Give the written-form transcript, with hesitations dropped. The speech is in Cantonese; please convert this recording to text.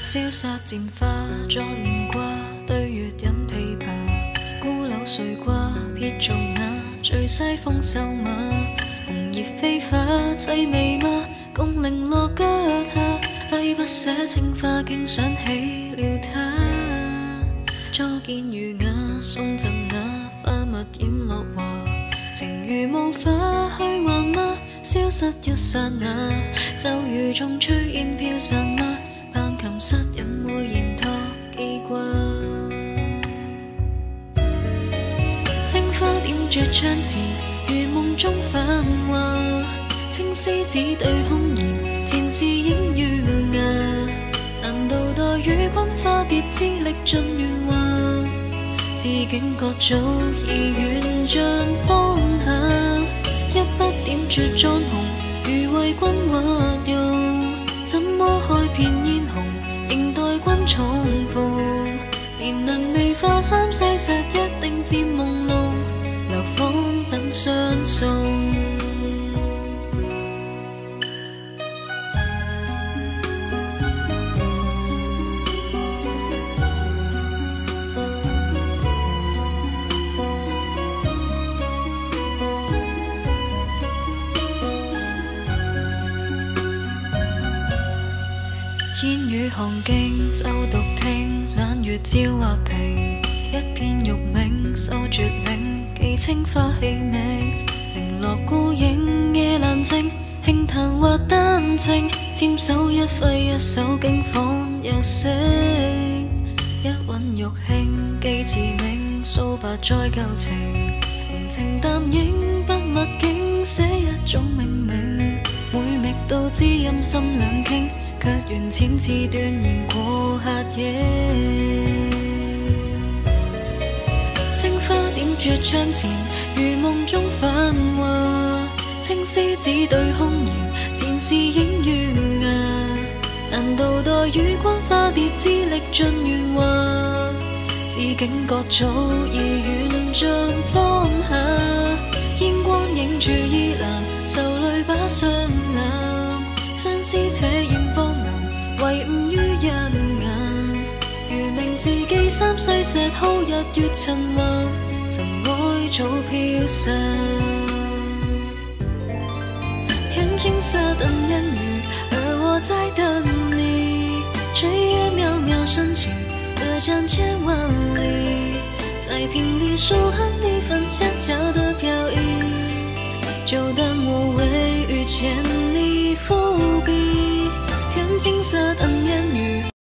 消失漸化作念掛，對月隱琵琶，孤柳碎瓜，撇做那最西風瘦馬。紅葉飛花凄美嗎？共零落腳下，揮不捨青花，竟想起了他。初見儒雅，送贈那花蜜染落華，情如霧化去還嗎？消失一剎那，就如重炊煙飄散嗎？棒琴失隱會延託記掛，青花點綴窗前，如夢中繁華。青絲只對空言，前事映月牙。難道待與君化蝶，之力盡圓滑？自警覺早已遠盡芳華，一筆點綴妝紅，如為君畫用。怎麼開遍煙紅，仍待君重逢？年輪未化三世石，約定漸朦朧，流芳等相送。煙雨寒徑，奏獨聽，懶月照畫屏，一片玉銘，收絕嶺，寄青花器皿，零落孤影，夜闌靜，輕彈或丹青，沾手一揮一手，經仿又醒，一韻玉磬，寄詞銘，訴白載舊情，濃情淡影，筆墨境，寫一種命名，每覓到知音心兩傾，卻緣淺似斷言過客夜。青花點綴窗前，如夢中繁華。青絲只對空言，前事映月牙。難道待與君化蝶，之力盡圓滑？自警覺早已遠盡芳華。煙光映住衣蘭，愁淚把相攬，相思且厭芳顏，唯誤於一眼。如明自記三世石，好日月塵寰，塵埃早飄散。天青色等煙雨，而我在等你。追月渺渺深情，隔江千萬里。在平地書痕一份想要的飄逸，就當我為遇見你伏筆。天青色等煙雨。